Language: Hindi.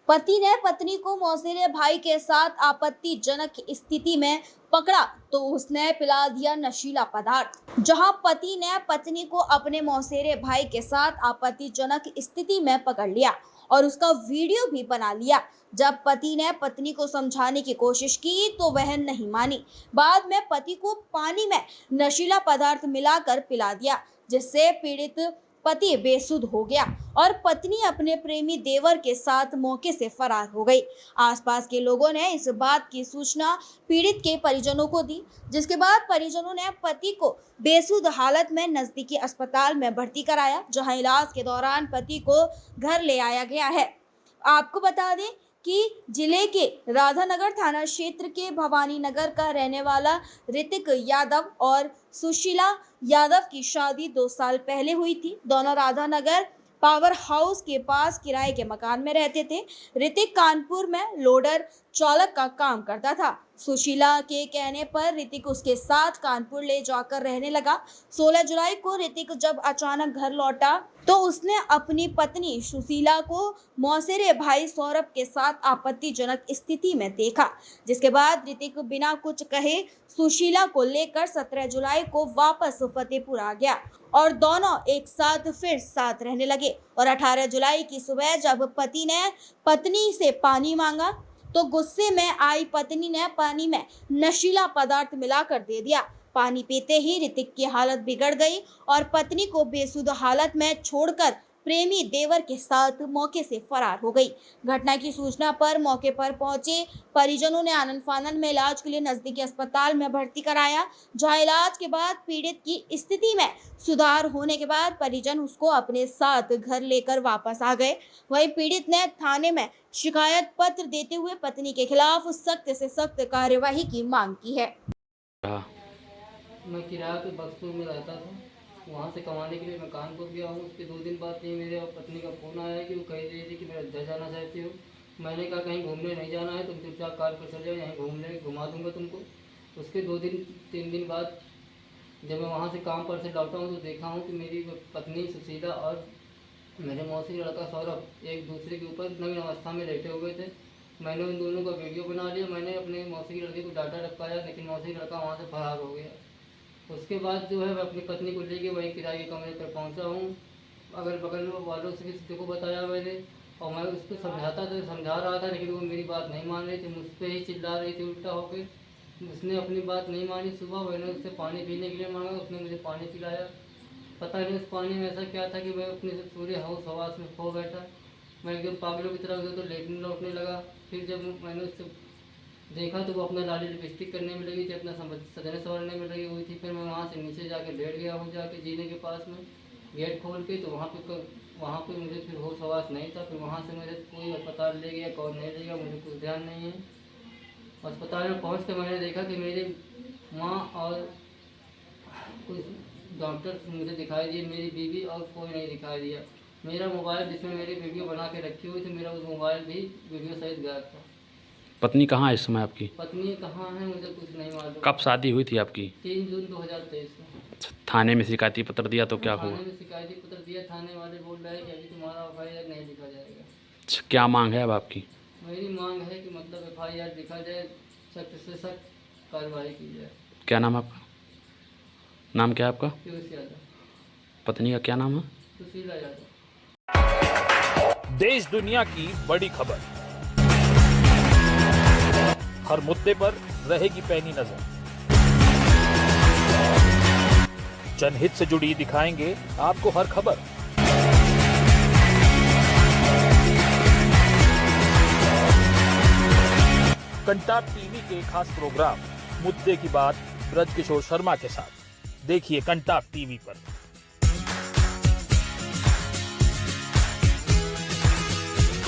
पति ने पत्नी को मौसेरे भाई के साथ आपत्तिजनक स्थिति में पकड़ा तो उसने पिला दिया नशीला पदार्थ। जहां पति ने पत्नी को अपने मौसेरे भाई के साथ आपत्तिजनक स्थिति में पकड़ लिया और उसका वीडियो भी बना लिया। जब पति ने पत्नी को समझाने की कोशिश की तो वह नहीं मानी। बाद में पति को पानी में नशीला पदार्थ मिलाकर पिला दिया, जिससे पीड़ित पति बेसुध हो गया और पत्नी अपने प्रेमी देवर के साथ मौके से फरार हो गई। आसपास के लोगों ने इस बात की सूचना पीड़ित के परिजनों को दी, जिसके बाद परिजनों ने पति को बेसुध हालत में नजदीकी अस्पताल में भर्ती कराया, जहां इलाज के दौरान पति को घर ले आया गया है। आपको बता दें कि जिले के राधानगर थाना क्षेत्र के भवानी नगर का रहने वाला ऋतिक यादव और सुशीला यादव की शादी 2 साल पहले हुई थी। दोनों राधानगर पावर हाउस के पास किराए के मकान में रहते थे। ऋतिक कानपुर में लोडर चालक का काम करता था। सुशीला के कहने पर ऋतिक उसके साथ कानपुर ले जाकर रहने लगा। 16 जुलाई को ऋतिक जब अचानक घर लौटा तो उसने अपनी पत्नी सुशीला को मौसेरे भाई सौरभ के साथ आपत्तिजनक स्थिति में देखा, जिसके बाद ऋतिक बिना कुछ कहे सुशीला को लेकर 17 जुलाई को वापस फतेहपुर आ गया और दोनों एक साथ फिर साथ रहने लगे। और 18 जुलाई की सुबह जब पति ने पत्नी से पानी मांगा तो गुस्से में आई पत्नी ने पानी में नशीला पदार्थ मिलाकर दे दिया। पानी पीते ही ऋतिक की हालत बिगड़ गई और पत्नी को बेसुध हालत में छोड़कर प्रेमी देवर के साथ मौके से फरार हो गई। घटना की सूचना पर मौके पर पहुंचे परिजनों ने आनन फानन में इलाज के लिए नजदीकी अस्पताल में भर्ती कराया, जहां इलाज के बाद पीड़ित की स्थिति में सुधार होने के बाद परिजन उसको अपने साथ घर लेकर वापस आ गए। वहीं पीड़ित ने थाने में शिकायत पत्र देते हुए पत्नी के खिलाफ सख्त से सख्त कार्यवाही की मांग की है। मैं किराए पे बक्सपुर में रहता था, वहाँ से कमाने के लिए मैं कानपुर गया हूँ। उसके 2 दिन बाद ये मेरे पत्नी का फ़ोन आया कि वो कह रही थी कि मैं अयोध्या जाना चाहती हूँ। मैंने कहा कहीं घूमने नहीं जाना है, तुम चुपचाप कार पर चले जाओ, यहीं घुमा दूँगा तुमको। उसके 3 दिन बाद जब मैं वहाँ से काम पर से लौटा हूँ तो देखा हूँ कि मेरी पत्नी सुशीला और मेरे मौसी लड़का सौरभ एक दूसरे के ऊपर नग्न अवस्था में लेटे हुए थे। मैंने उन दोनों का वीडियो बना लिया। मैंने अपने मौसी के लड़के को डाटा रखवाया, लेकिन मौसी का लड़का वहाँ से फरार हो गया। उसके बाद जो है मैं अपनी पत्नी को लेके वही किराए के कमरे पर पहुंचा हूं। अगल बगल वालों से किसी को बताया मैंने और मैं उसको समझा रहा था, लेकिन वो मेरी बात नहीं मान रही थी, मुझ पर ही चिल्ला रही थी उल्टा होकर। उसने अपनी बात नहीं मानी। सुबह मैंने उससे पानी पीने के लिए मांगा, उसने मुझे पानी पिलाया। पता नहीं उस पानी में ऐसा क्या था कि मैं अपने पूरे हाउस हवास में खो बैठा। मैं एकदम पागलों की तरह उधर तो लेटने लौटने लगा। फिर जब मैंने उससे देखा तो वो अपना लाली लिपस्टिक करने में लगी थी, अपना सजने संवरने में लगी हुई थी। फिर मैं वहाँ से नीचे जाके लेट गया हूँ, जाके जीने के पास में गेट खोल के। तो वहाँ पे मुझे फिर होश हवास नहीं था। फिर वहाँ से मुझे कोई अस्पताल ले गया, कौन नहीं ले गया मुझे कुछ ध्यान नहीं है। अस्पताल में पहुँच कर मैंने देखा कि मेरी माँ और कुछ डॉक्टर मुझे दिखाई दिए, मेरी बीवी और कोई नहीं दिखाई दिया। मेरा मोबाइल जिसमें मेरी वीडियो बना के रखी हुई थी, मेरा उस मोबाइल भी वीडियो सहित गायब था। पत्नी कहाँ है इस समय आपकी? पत्नी कहाँ है मुझे कुछ नहीं मालूम। कब शादी हुई थी आपकी? 3 जून 2023 में। थाने में शिकायती पत्र दिया तो क्या हुआ? थाने में शिकायती पत्र दिया, थाने वाले बोल रहे हैं कि अभी तुम्हारा एफआईआर नहीं लिखा जाएगा। क्या मांग है अब आपकी? मेरी मांग है कि मतलब एफआईआर लिखा जाए, सख्त से सख्त कार्रवाई की जाए। क्या नाम आपका? नाम क्या है आपका? पीयूष यादव। पत्नी का क्या नाम है? सुशीला यादव। देश दुनिया की बड़ी खबर, हर मुद्दे पर रहेगी पैनी नजर। जनहित से जुड़ी दिखाएंगे आपको हर खबर। कंटाप टीवी के खास प्रोग्राम मुद्दे की बात ब्रजकिशोर शर्मा के साथ देखिए कंटाप टीवी पर।